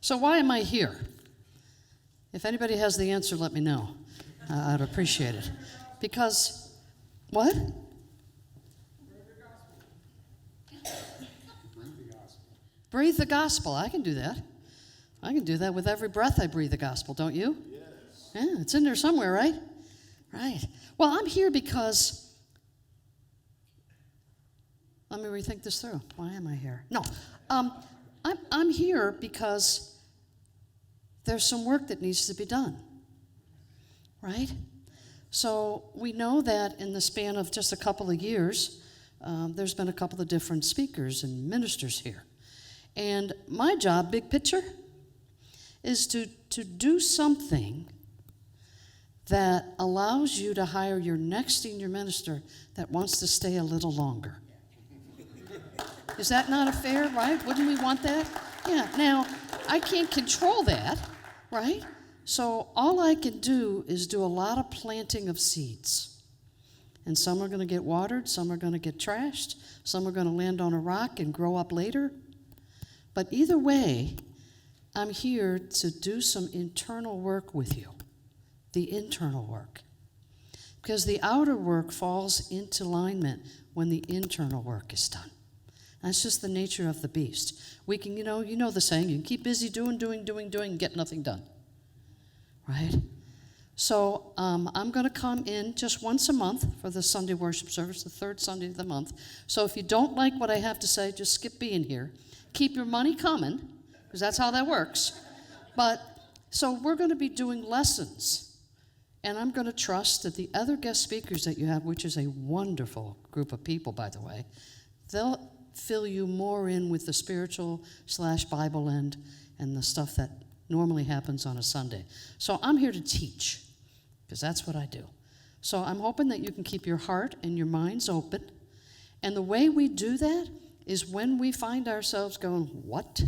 So why am I here? If anybody has the answer, let me know. I'd appreciate it. Because, what? Breathe the gospel. I can do that. I can do that with every breath I breathe the gospel, don't you? Yes. Yeah, it's in there somewhere, right? Right. Well, I'm here because, let me rethink this through. Why am I here? No, I'm here because there's some work that needs to be done, right? So we know that in the span of just a couple of years, there's been a couple of different speakers and ministers here. And my job, big picture, is to do something that allows you to hire your next senior minister that wants to stay a little longer. Is that not a fair, right? Wouldn't we want that? Yeah, now, I can't control that, right? So all I can do is do a lot of planting of seeds. And some are going to get watered, some are going to get trashed, some are going to land on a rock and grow up later. But either way, I'm here to do some internal work with you, the internal work. Because the outer work falls into alignment when the internal work is done. That's just the nature of the beast. We can, you know the saying, you can keep busy doing, and get nothing done. Right? So I'm going to come in just once a month for the Sunday worship service, the third Sunday of the month. So if you don't like what I have to say, just skip being here. Keep your money coming, because that's how that works. But, so we're going to be doing lessons. And I'm going to trust that the other guest speakers that you have, which is a wonderful group of people, by the way, they'll fill you more in with the spiritual / Bible end and the stuff that normally happens on a Sunday. So I'm here to teach, because that's what I do. So I'm hoping that you can keep your heart and your minds open. And the way we do that is when we find ourselves going, what?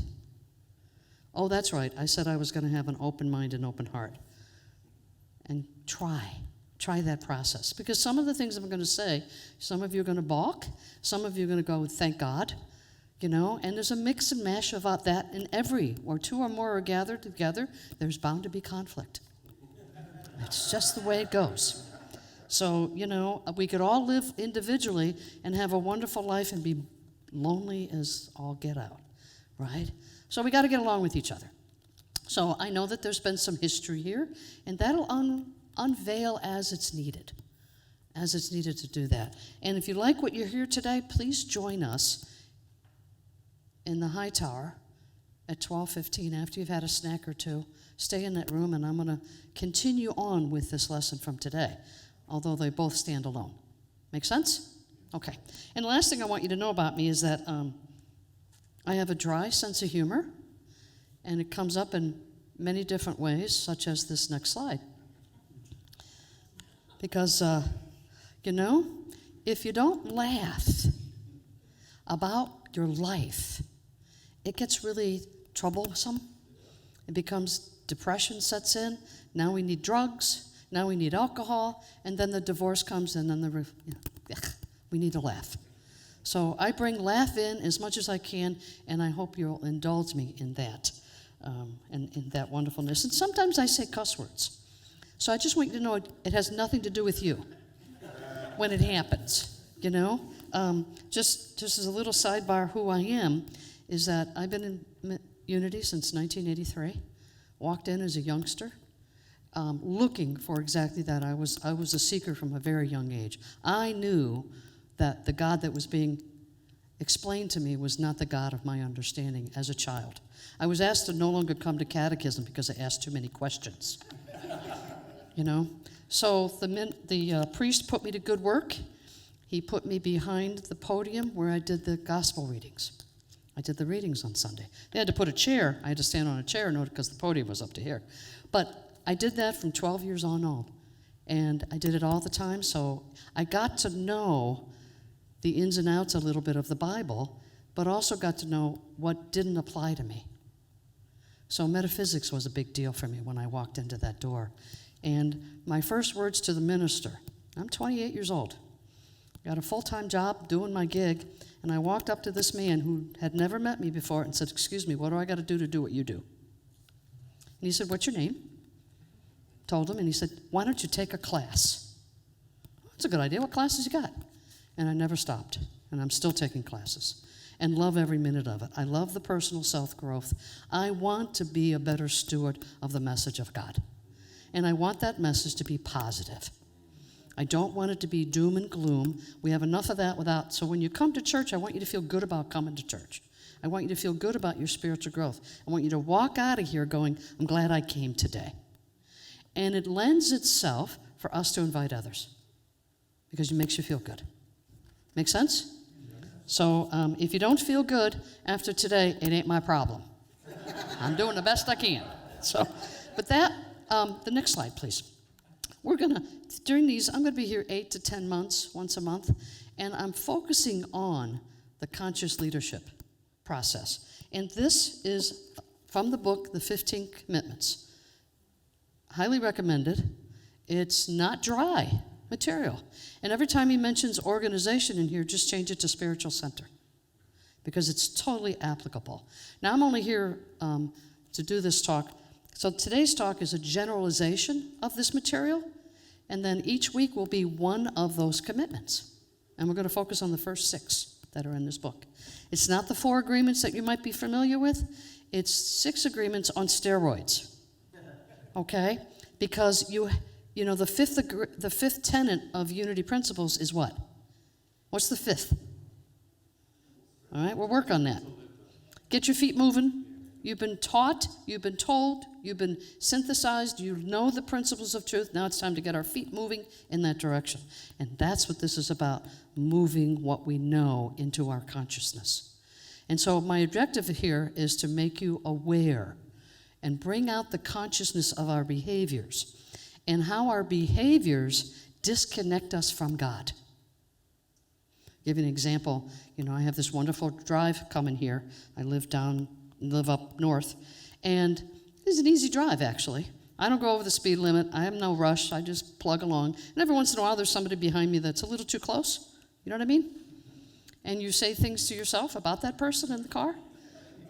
Oh, that's right. I said I was going to have an open mind and open heart. And try that process. Because some of the things I'm going to say, some of you are going to balk, some of you are going to go, thank God, and there's a mix and mash about that in where two or more are gathered together, there's bound to be conflict. It's just the way it goes. So, we could all live individually and have a wonderful life and be lonely as all get out, right? So we got to get along with each other. So I know that there's been some history here, and that'll unveil as it's needed to do that. And if you like what you hear today, please join us in the high tower at 12:15 after you've had a snack or two. Stay in that room, and I'm going to continue on with this lesson from today, although they both stand alone. Make sense? Okay. And the last thing I want you to know about me is that I have a dry sense of humor, and it comes up in many different ways, such as this next slide. Because, if you don't laugh about your life, it gets really troublesome. It becomes depression sets in. Now we need drugs. Now we need alcohol. And then the divorce comes, and then we need to laugh. So I bring laugh in as much as I can, and I hope you'll indulge me in that, and in that wonderfulness. And sometimes I say cuss words. So I just want you to know it has nothing to do with you when it happens, Just as a little sidebar, who I am is that I've been in Unity since 1983, walked in as a youngster, looking for exactly that. I was a seeker from a very young age. I knew that the God that was being explained to me was not the God of my understanding as a child. I was asked to no longer come to catechism because I asked too many questions. So the priest put me to good work. He put me behind the podium where I did the gospel readings. I did the readings on Sunday. They had to put a chair. I had to stand on a chair because the podium was up to here. But I did that from 12 years on. And I did it all the time. So I got to know the ins and outs a little bit of the Bible, but also got to know what didn't apply to me. So metaphysics was a big deal for me when I walked into that door. And my first words to the minister, I'm 28 years old, got a full-time job doing my gig, and I walked up to this man who had never met me before and said, "Excuse me, what do I got to do what you do?" he said, "What's your name?" Told him, and he said, "Why don't you take a class?" That's a good idea. What classes you got? And I never stopped, and I'm still taking classes and love every minute of it. I love the personal self-growth. I want to be a better steward of the message of God, and I want that message to be positive. I don't want it to be doom and gloom. We have enough of that without. So when you come to church, I want you to feel good about coming to church. I want you to feel good about your spiritual growth. I want you to walk out of here going, "I'm glad I came today." And it lends itself for us to invite others because it makes you feel good. Make sense? So if you don't feel good after today, it ain't my problem. I'm doing the best I can. So, but the next slide, please. We're going to, during these, I'm going to be here 8 to 10 months, once a month, and I'm focusing on the conscious leadership process. And this is from the book, The 15 Commitments. Highly recommended. It's not dry material. And every time he mentions organization in here, just change it to spiritual center because it's totally applicable. Now, I'm only here to do this talk. So today's talk is a generalization of this material, and then each week will be one of those commitments. And we're going to focus on the first 6 that are in this book. It's not the 4 agreements that you might be familiar with. It's 6 agreements on steroids. Okay? Because you know the fifth tenet of unity principles is what? What's the 5th? All right, we'll work on that. Get your feet moving. You've been taught, you've been told, you've been synthesized, you know the principles of truth. Now it's time to get our feet moving in that direction. And that's what this is about, moving what we know into our consciousness. And so my objective here is to make you aware and bring out the consciousness of our behaviors and how our behaviors disconnect us from God. Give you an example. You know, I have this wonderful drive coming here. I live up north, and it's an easy drive, actually. I don't go over the speed limit. I have no rush. I just plug along. And every once in a while, there's somebody behind me that's a little too close. You know what I mean? And you say things to yourself about that person in the car,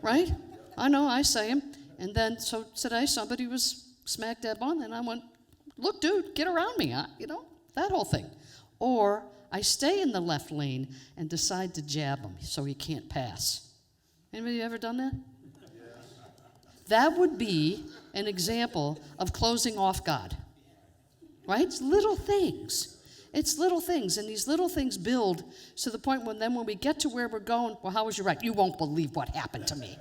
right? I know, I say them. And then, so today, somebody was smack dab on, and I went, "Look, dude, get around me," you know, that whole thing. Or I stay in the left lane and decide to jab him so he can't pass. Anybody ever done that? That would be an example of closing off God, right? It's little things. It's little things, and these little things build to the point when we get to where we're going, "Well, how was your ride?" "You won't believe what happened to me,"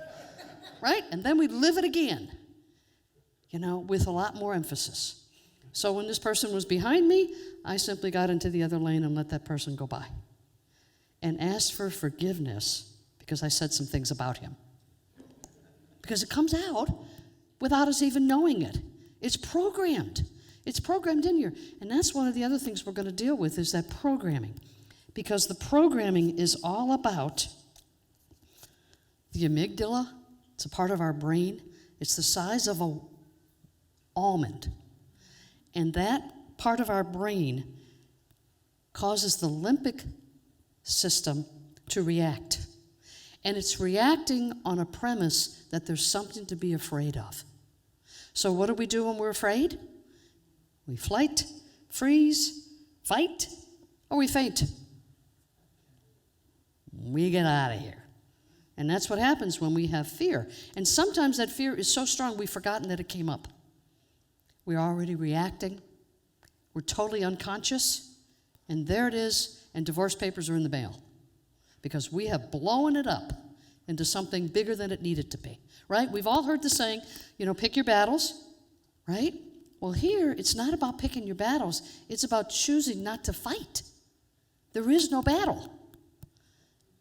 right? And then we live it again, you know, with a lot more emphasis. So when this person was behind me, I simply got into the other lane and let that person go by and asked for forgiveness because I said some things about him. Because it comes out without us even knowing it. It's programmed. It's programmed in here. And that's one of the other things we're going to deal with is that programming. Because the programming is all about the amygdala. It's a part of our brain. It's the size of an almond. And that part of our brain causes the limbic system to react. And it's reacting on a premise that there's something to be afraid of. So what do we do when we're afraid? We flight, freeze, fight, or we faint. We get out of here. And that's what happens when we have fear. And sometimes that fear is so strong we've forgotten that it came up. We're already reacting. We're totally unconscious. And there it is, and divorce papers are in the mail. Because we have blown it up into something bigger than it needed to be, right? We've all heard the saying, you know, pick your battles, right? Well, here, it's not about picking your battles. It's about choosing not to fight. There is no battle.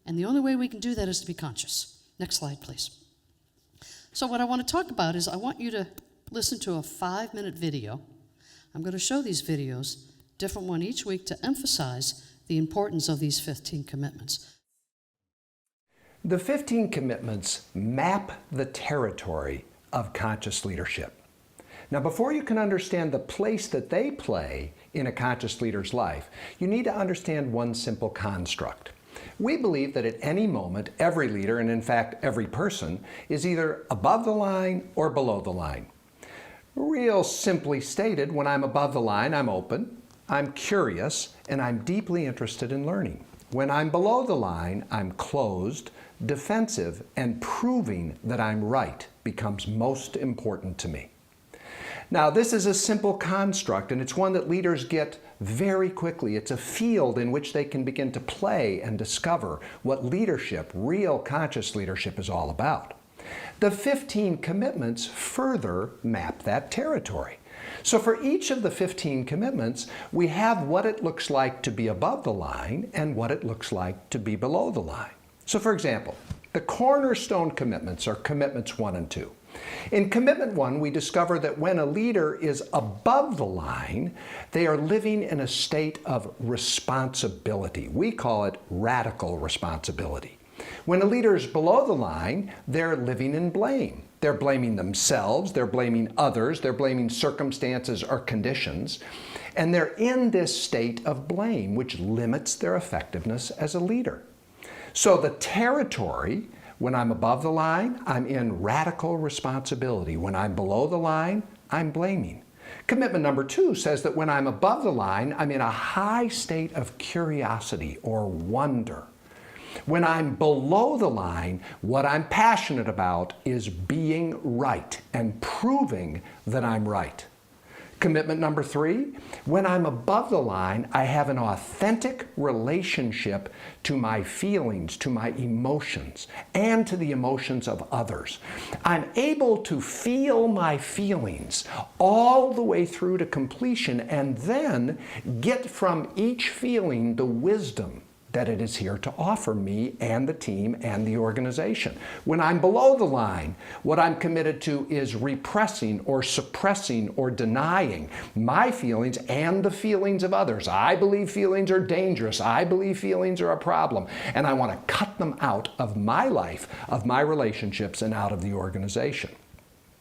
And the only way we can do that is to be conscious. Next slide, please. So what I want to talk about is I want you to listen to a 5-minute video. I'm going to show these videos, different one each week, to emphasize the importance of these 15 commitments. The 15 commitments map the territory of conscious leadership. Now, before you can understand the place that they play in a conscious leader's life, you need to understand one simple construct. We believe that at any moment, every leader, and in fact every person, is either above the line or below the line. Real simply stated, when I'm above the line, I'm open, I'm curious, and I'm deeply interested in learning. When I'm below the line, I'm closed, defensive, and proving that I'm right becomes most important to me. Now, this is a simple construct, and it's one that leaders get very quickly. It's a field in which they can begin to play and discover what leadership, real conscious leadership, is all about. The 15 commitments further map that territory. So for each of the 15 commitments, we have what it looks like to be above the line and what it looks like to be below the line. So for example, the cornerstone commitments are commitments 1 and 2. In commitment 1, we discover that when a leader is above the line, they are living in a state of responsibility. We call it radical responsibility. When a leader is below the line, they're living in blame. They're blaming themselves, they're blaming others, they're blaming circumstances or conditions, and they're in this state of blame, which limits their effectiveness as a leader. So the territory, when I'm above the line, I'm in radical responsibility. When I'm below the line, I'm blaming. Commitment number 2 says that when I'm above the line, I'm in a high state of curiosity or wonder. When I'm below the line, what I'm passionate about is being right and proving that I'm right. Commitment number 3, when I'm above the line, I have an authentic relationship to my feelings, to my emotions, and to the emotions of others. I'm able to feel my feelings all the way through to completion and then get from each feeling the wisdom that it is here to offer me and the team and the organization. When I'm below the line, what I'm committed to is repressing or suppressing or denying my feelings and the feelings of others. I believe feelings are dangerous. I believe feelings are a problem. And I want to cut them out of my life, of my relationships, and out of the organization.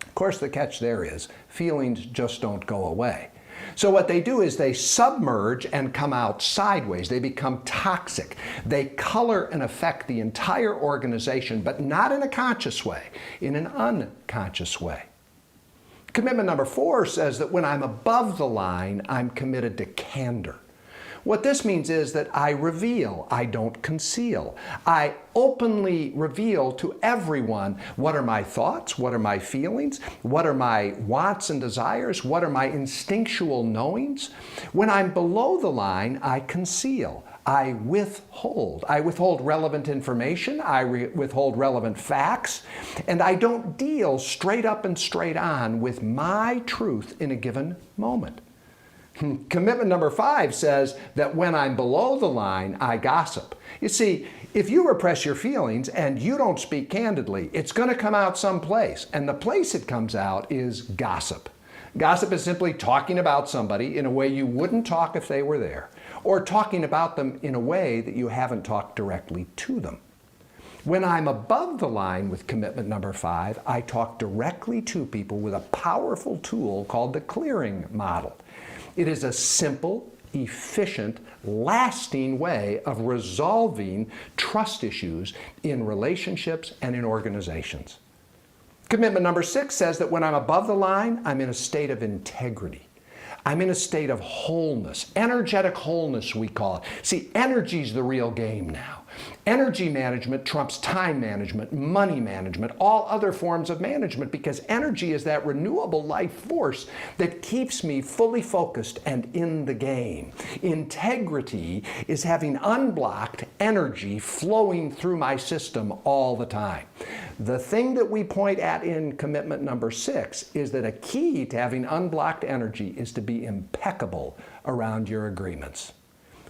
Of course, the catch there is feelings just don't go away. So what they do is they submerge and come out sideways. They become toxic. They color and affect the entire organization, but not in a conscious way, in an unconscious way. Commitment number 4 says that when I'm above the line, I'm committed to candor. What this means is that I reveal, I don't conceal. I openly reveal to everyone what are my thoughts, what are my feelings, what are my wants and desires, what are my instinctual knowings. When I'm below the line, I conceal. I withhold. I withhold relevant information, I withhold relevant facts, and I don't deal straight up and straight on with my truth in a given moment. Commitment number 5 says that when I'm below the line, I gossip. You see, if you repress your feelings and you don't speak candidly, it's going to come out someplace, and the place it comes out is gossip. Gossip is simply talking about somebody in a way you wouldn't talk if they were there, or talking about them in a way that you haven't talked directly to them. When I'm above the line with commitment number 5, I talk directly to people with a powerful tool called the clearing model. It is a simple, efficient, lasting way of resolving trust issues in relationships and in organizations. Commitment number 6 says that when I'm above the line, I'm in a state of integrity. I'm in a state of wholeness, energetic wholeness we call it. See, energy's the real game now. Energy management trumps time management, money management, all other forms of management, because energy is that renewable life force that keeps me fully focused and in the game. Integrity is having unblocked energy flowing through my system all the time. The thing that we point at in commitment number 6 is that a key to having unblocked energy is to be impeccable around your agreements.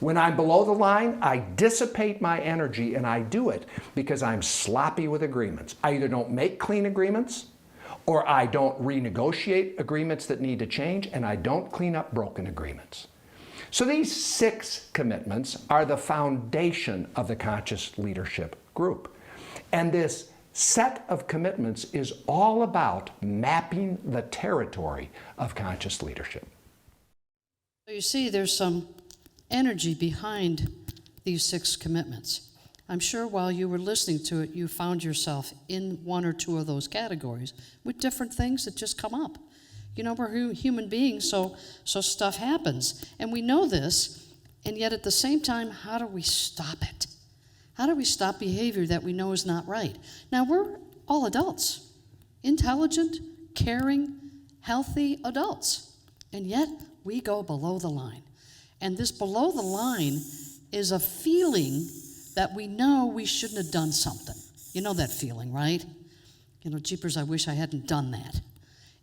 When I'm below the line, I dissipate my energy, and I do it because I'm sloppy with agreements. I either don't make clean agreements, or I don't renegotiate agreements that need to change, and I don't clean up broken agreements. So these 6 commitments are the foundation of the Conscious Leadership Group. And this set of commitments is all about mapping the territory of conscious leadership. So you see, there's some energy behind these 6 commitments. I'm sure while you were listening to it, you found yourself in one or two of those categories with different things that just come up. You know, we're human beings, so stuff happens. And we know this, and yet at the same time, how do we stop it? How do we stop behavior that we know is not right? Now, we're all adults, intelligent, caring, healthy adults, and yet we go below the line. And this below the line is a feeling that we know we shouldn't have done something. You know that feeling, right? You know, jeepers, I wish I hadn't done that.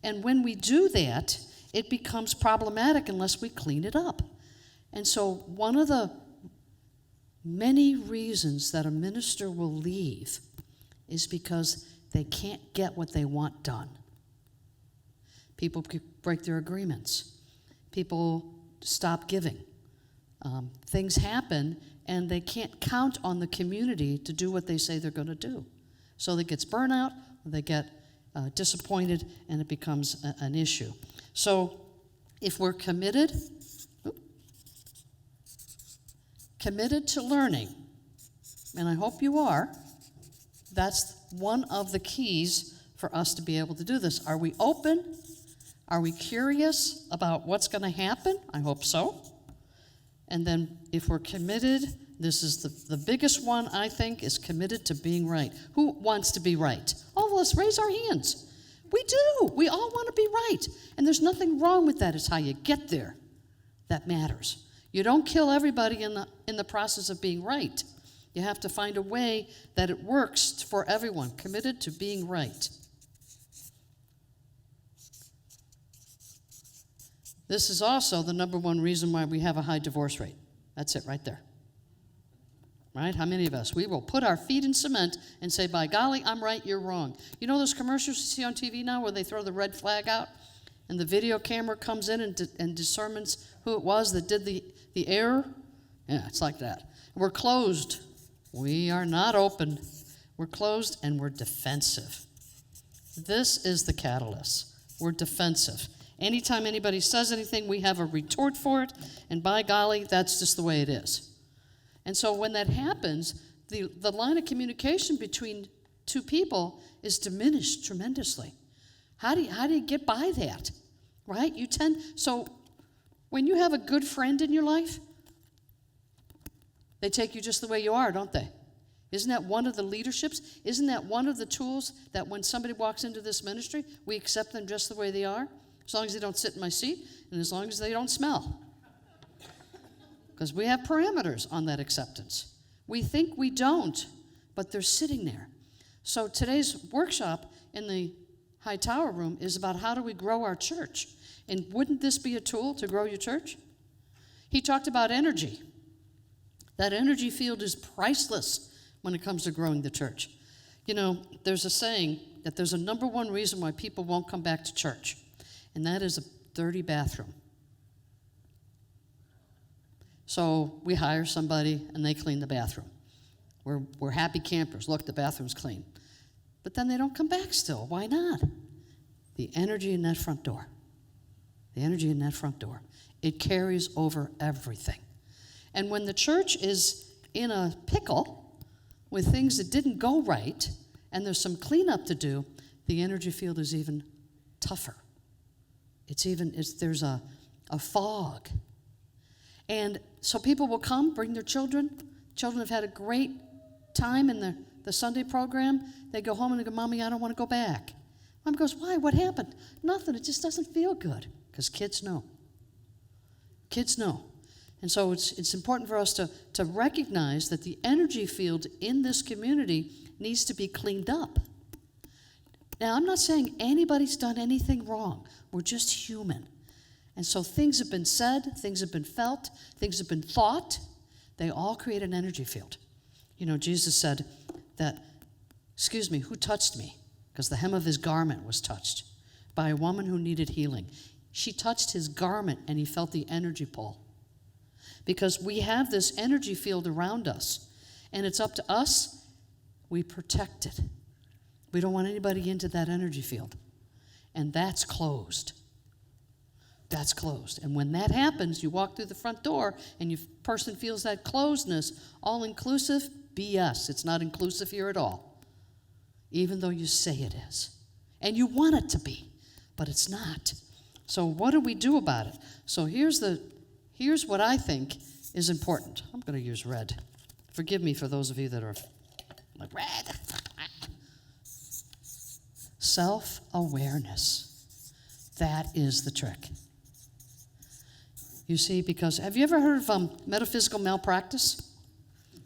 And when we do that, it becomes problematic unless we clean it up. And so one of the many reasons that a minister will leave is because they can't get what they want done. People break their agreements. People stop giving. Things happen, and they can't count on the community to do what they say they're going to do. So they get burnout, or they get disappointed, and it becomes an issue. So if we're committed to learning, and I hope you are, that's one of the keys for us to be able to do this. Are we open? Are we curious about what's going to happen? I hope so. And then if we're committed, this is the biggest one, I think, is committed to being right. Who wants to be right? All of us raise our hands. We do. We all want to be right. And there's nothing wrong with that. It's how you get there that matters. You don't kill everybody in the process of being right. You have to find a way that it works for everyone, committed to being right. This is also the number one reason why we have a high divorce rate. That's it right there. Right? How many of us? We will put our feet in cement and say, by golly, I'm right, you're wrong. You know those commercials you see on TV now where they throw the red flag out and the video camera comes in and determines who it was that did the error? Yeah, it's like that. We're closed. We are not open. We're closed and we're defensive. This is the catalyst. We're defensive. Anytime anybody says anything, we have a retort for it, and by golly, that's just the way it is. And so when that happens, the line of communication between two people is diminished tremendously. How do you get by that, right? So when you have a good friend in your life, they take you just the way you are, don't they? Isn't that one of the leaderships? Isn't that one of the tools that when somebody walks into this ministry, we accept them just the way they are? As long as they don't sit in my seat, and as long as they don't smell. Because we have parameters on that acceptance. We think we don't, but they're sitting there. So today's workshop in the High Tower Room is about how do we grow our church. And wouldn't this be a tool to grow your church? He talked about energy. That energy field is priceless when it comes to growing the church. You know, there's a saying that there's a number one reason why people won't come back to church. And that is a dirty bathroom. So we hire somebody and they clean the bathroom. We're happy campers. Look, the bathroom's clean. But then they don't come back still. Why not? The energy in that front door. The energy in that front door. It carries over everything. And when the church is in a pickle with things that didn't go right and there's some cleanup to do, the energy field is even tougher. There's a fog. And so people will come, bring their children. Children have had a great time in the Sunday program. They go home and they go, Mommy, I don't want to go back. Mom goes, why? What happened? Nothing. It just doesn't feel good. Because kids know. Kids know. And so it's important for us to recognize that the energy field in this community needs to be cleaned up. Now, I'm not saying anybody's done anything wrong. We're just human. And so things have been said, things have been felt, things have been thought. They all create an energy field. You know, Jesus said that, who touched me? Because the hem of his garment was touched by a woman who needed healing. She touched his garment and he felt the energy pull. Because we have this energy field around us, and it's up to us, we protect it. We don't want anybody into that energy field. And that's closed. That's closed. And when that happens, you walk through the front door and your person feels that closedness, all inclusive, BS. It's not inclusive here at all. Even though you say it is. And you want it to be, but it's not. So what do we do about it? So here's what I think is important. I'm going to use red. Forgive me for those of you that are like, red. Self-awareness. That is the trick. You see, because have you ever heard of metaphysical malpractice?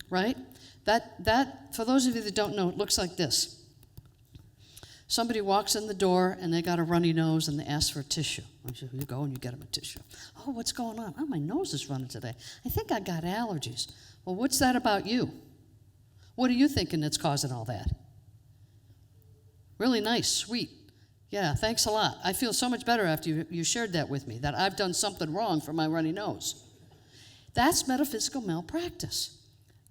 Right? That, for those of you that don't know, it looks like this. Somebody walks in the door and they got a runny nose and they ask for a tissue. You go and you get them a tissue. Oh, what's going on? Oh, my nose is running today. I think I got allergies. Well, what's that about you? What are you thinking that's causing all that? Really nice, sweet. Yeah, thanks a lot. I feel so much better after you shared that with me, that I've done something wrong for my runny nose. That's metaphysical malpractice.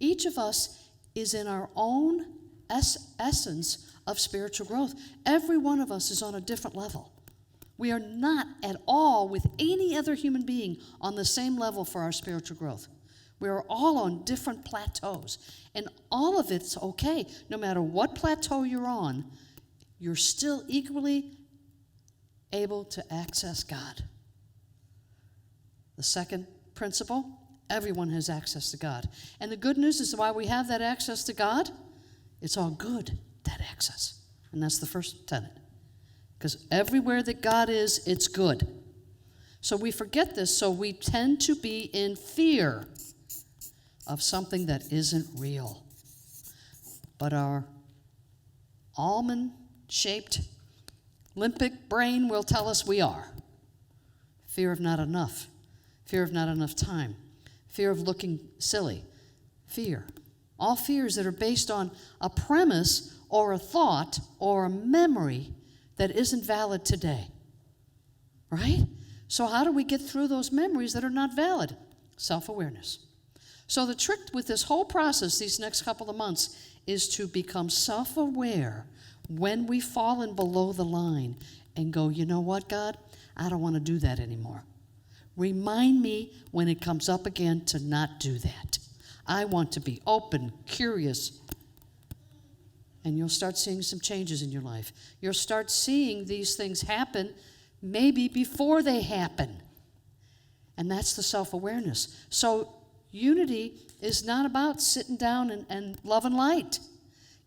Each of us is in our own essence of spiritual growth. Every one of us is on a different level. We are not at all with any other human being on the same level for our spiritual growth. We are all on different plateaus, and all of it's okay. No matter what plateau you're on, you're still equally able to access God. The second principle, everyone has access to God. And the good news is why we have that access to God, it's all good, that access. And that's the first tenet. Because everywhere that God is, it's good. So we forget this, so we tend to be in fear of something that isn't real. But our almond-shaped limbic brain will tell us we are. Fear of not enough. Fear of not enough time. Fear of looking silly. Fear. All fears that are based on a premise or a thought or a memory that isn't valid today. Right? So how do we get through those memories that are not valid? Self-awareness. So the trick with this whole process these next couple of months is to become self-aware when we fall in below the line and go, you know what, God? I don't want to do that anymore. Remind me when it comes up again to not do that. I want to be open, curious, and you'll start seeing some changes in your life. You'll start seeing these things happen maybe before they happen. And that's the self-awareness. So unity is not about sitting down and love and light.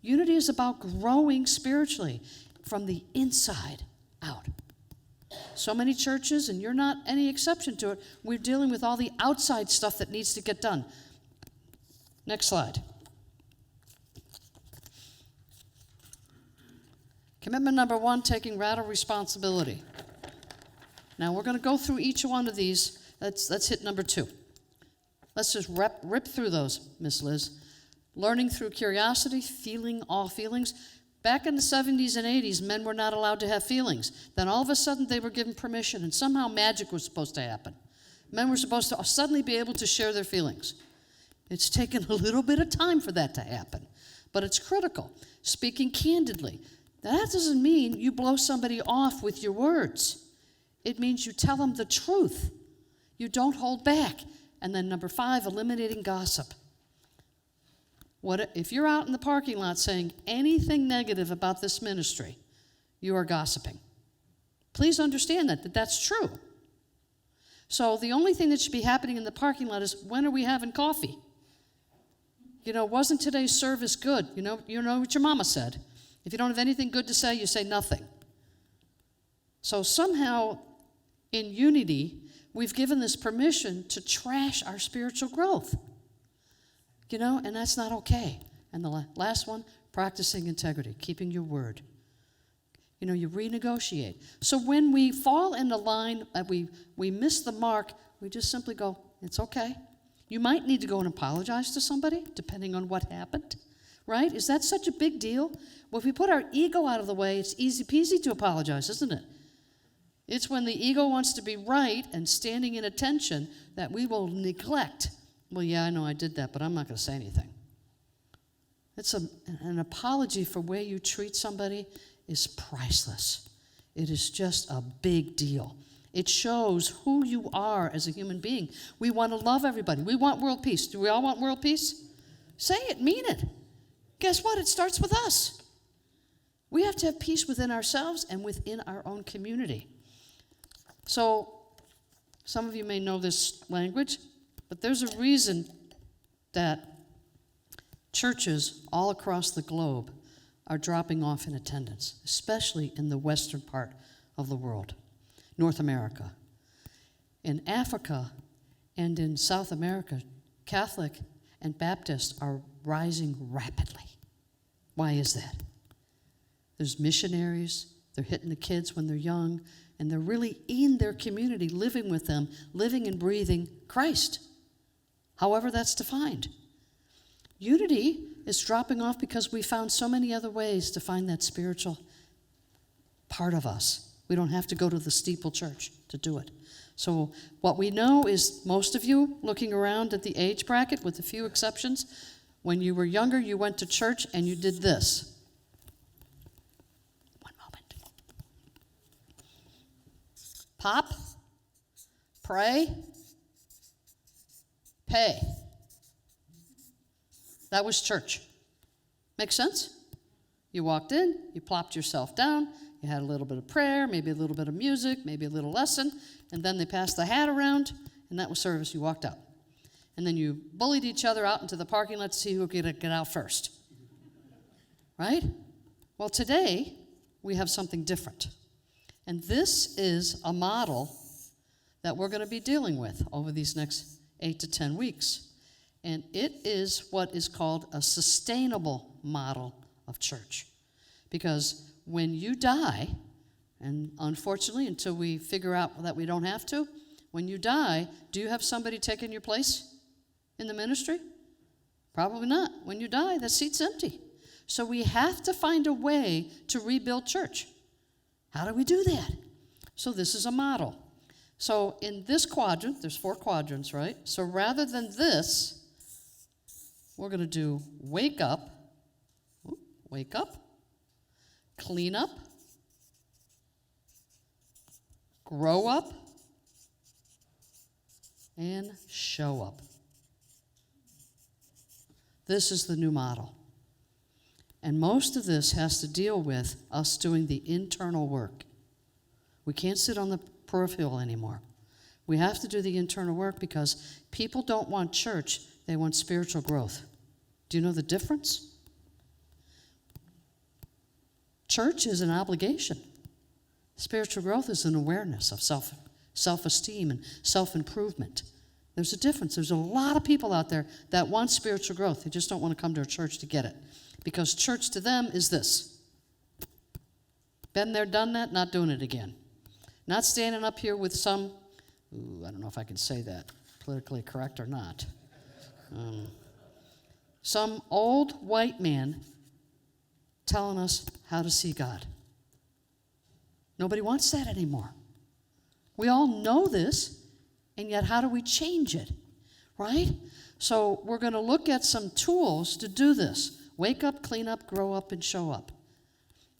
Unity is about growing spiritually from the inside out. So many churches, and you're not any exception to it, we're dealing with all the outside stuff that needs to get done. Next slide. Commitment number 1, taking radical responsibility. Now we're going to go through each one of these. Let's hit number 2. Let's just rip through those, Miss Liz. Learning through curiosity, feeling all feelings. Back in the 70s and 80s, men were not allowed to have feelings. Then all of a sudden they were given permission, and somehow magic was supposed to happen. Men were supposed to suddenly be able to share their feelings. It's taken a little bit of time for that to happen, but it's critical. Speaking candidly. That doesn't mean you blow somebody off with your words. It means you tell them the truth. You don't hold back. And then number 5, eliminating gossip. What if you're out in the parking lot saying anything negative about this ministry, you are gossiping. Please understand that's true. So the only thing that should be happening in the parking lot is, when are we having coffee? Wasn't today's service good? You know what your mama said. If you don't have anything good to say, you say nothing. So somehow in unity, we've given this permission to trash our spiritual growth. And that's not okay. And the last one, practicing integrity, keeping your word. You renegotiate. So when we fall in the line, we miss the mark, we just simply go, it's okay. You might need to go and apologize to somebody, depending on what happened, right? Is that such a big deal? Well, if we put our ego out of the way, it's easy peasy to apologize, isn't it? It's when the ego wants to be right and standing in attention that we will neglect. Well, yeah, I know I did that, but I'm not going to say anything. It's an apology for where you treat somebody is priceless. It is just a big deal. It shows who you are as a human being. We want to love everybody. We want world peace. Do we all want world peace? Say it, mean it. Guess what? It starts with us. We have to have peace within ourselves and within our own community. So, some of you may know this language, but there's a reason that churches all across the globe are dropping off in attendance, especially in the western part of the world, North America. In Africa and in South America, Catholic and Baptist are rising rapidly. Why is that? There's missionaries, they're hitting the kids when they're young, and they're really in their community, living with them, living and breathing Christ, however that's defined. Unity is dropping off because we found so many other ways to find that spiritual part of us. We don't have to go to the steeple church to do it. So what we know is most of you, looking around at the age bracket, with a few exceptions, when you were younger, you went to church and you did this. One moment. Pop, pray, pay. That was church. Make sense? You walked in, you plopped yourself down, you had a little bit of prayer, maybe a little bit of music, maybe a little lesson, and then they passed the hat around, and that was service. You walked out. And then you bullied each other out into the parking lot to see who could get out first. Right? Well, today, we have something different. And this is a model that we're going to be dealing with over these next 8 to 10 weeks. And it is what is called a sustainable model of church. Because when you die, and unfortunately, until we figure out that we don't have to, when you die, do you have somebody taking your place in the ministry? Probably not. When you die, the seat's empty. So we have to find a way to rebuild church. How do we do that? So this is a model. So in this quadrant, there's 4 quadrants, right? So rather than this, we're going to do wake up, clean up, grow up, and show up. This is the new model. And most of this has to deal with us doing the internal work. We can't sit on the peripheral anymore. We have to do the internal work because people don't want church, they want spiritual growth. Do you know the difference? Church is an obligation. Spiritual growth is an awareness of self-esteem and self-improvement. There's a difference. There's a lot of people out there that want spiritual growth. They just don't want to come to a church to get it. Because church to them is this. Been there, done that, not doing it again. Not standing up here with some, I don't know if I can say that, politically correct or not. Some old white man telling us how to see God. Nobody wants that anymore. We all know this, and yet how do we change it, right? So we're going to look at some tools to do this. Wake up, clean up, grow up, and show up.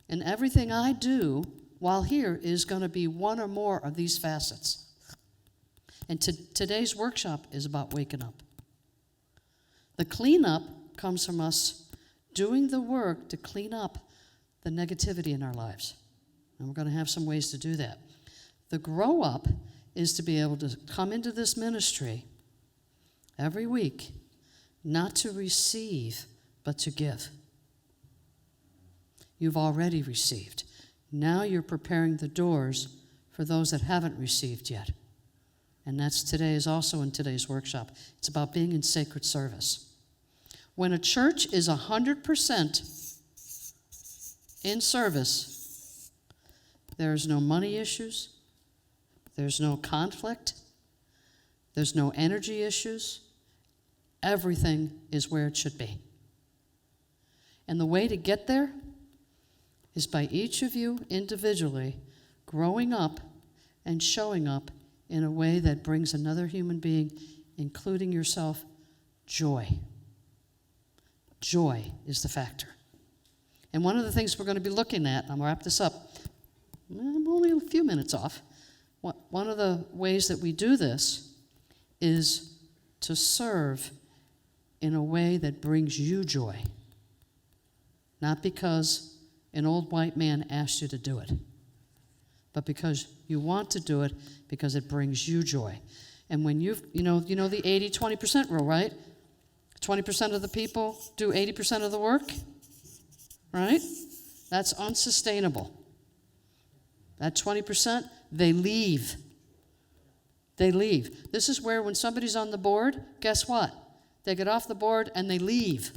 And everything I do while here is going to be one or more of these facets. And today's workshop is about waking up. The cleanup comes from us doing the work to clean up the negativity in our lives. And we're going to have some ways to do that. The grow up is to be able to come into this ministry every week, not to receive, but to give. You've already received. Now you're preparing the doors for those that haven't received yet. And that's today's also in today's workshop. It's about being in sacred service. When a church is 100% in service, there's no money issues, there's no conflict, there's no energy issues. Everything is where it should be. And the way to get there is by each of you individually growing up and showing up in a way that brings another human being, including yourself, joy. Joy is the factor. And one of the things we're going to be looking at, and I'm going to wrap this up, I'm only a few minutes off. One of the ways that we do this is to serve in a way that brings you joy. Not because an old white man asked you to do it. but because you want to do it because it brings you joy. And when you know the 80-20% rule, right? 20% of the people do 80% of the work, right? That's unsustainable. That 20%, they leave. They leave. This is where when somebody's on the board, guess what? They get off the board and they leave.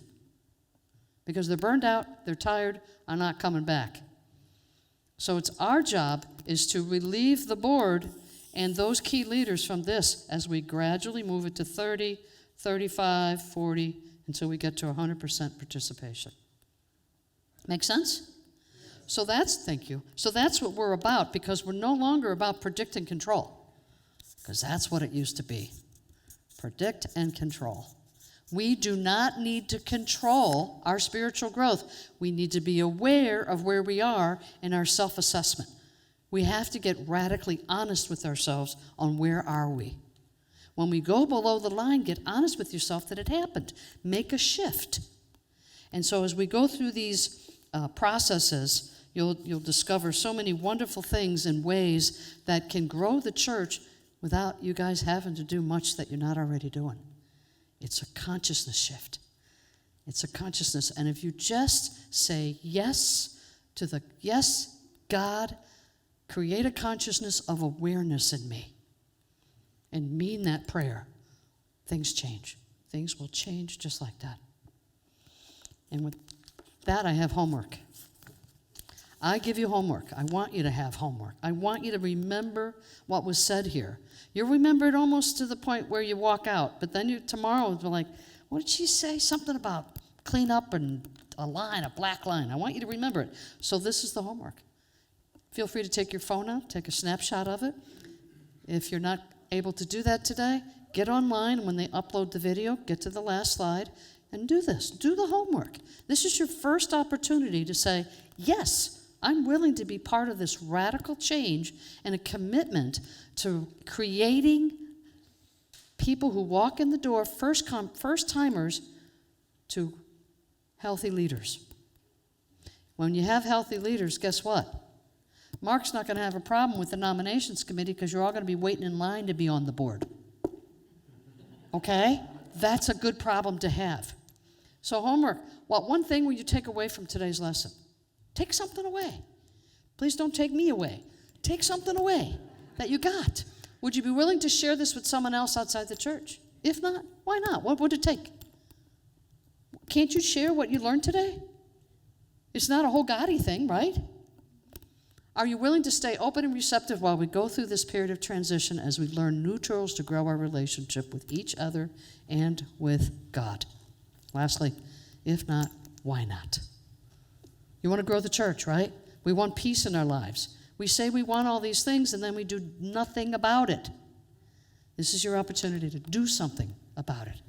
Because they're burned out, they're tired, are not coming back. So it's our job is to relieve the board and those key leaders from this as we gradually move it to 30, 35, 40, until we get to 100% participation. Make sense? So thank you. So that's what we're about, because we're no longer about predict and control. Because that's what it used to be. Predict and control. We do not need to control our spiritual growth. We need to be aware of where we are in our self-assessment. We have to get radically honest with ourselves on where are we. When we go below the line, get honest with yourself that it happened. Make a shift. And so as we go through these processes, you'll discover so many wonderful things and ways that can grow the church without you guys having to do much that you're not already doing. It's a consciousness shift. It's a consciousness. And if you just say yes to yes, God, create a consciousness of awareness in me, and mean that prayer, things change. Things will change just like that. And with that, I have homework. I give you homework. I want you to have homework. I want you to remember what was said here. You'll remember it almost to the point where you walk out, but then tomorrow you'll be like, what did she say? Something about clean up and a black line. I want you to remember it. So this is the homework. Feel free to take your phone out, take a snapshot of it. If you're not able to do that today, get online. When they upload the video, get to the last slide and do this. Do the homework. This is your first opportunity to say, yes, I'm willing to be part of this radical change and a commitment to creating people who walk in the door, first-timers, to healthy leaders. When you have healthy leaders, guess what? Mark's not going to have a problem with the nominations committee because you're all going to be waiting in line to be on the board. Okay? That's a good problem to have. So homework. One thing will you take away from today's lesson? Take something away. Please don't take me away. Take something away that you got. Would you be willing to share this with someone else outside the church? If not, why not? What would it take? Can't you share what you learned today? It's not a whole gaudy thing, right? Are you willing to stay open and receptive while we go through this period of transition as we learn new tools to grow our relationship with each other and with God? Lastly, if not, why not? You want to grow the church, right? We want peace in our lives. We say we want all these things and then we do nothing about it. This is your opportunity to do something about it.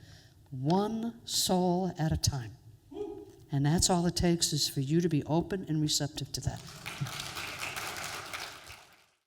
One soul at a time. And that's all it takes is for you to be open and receptive to that.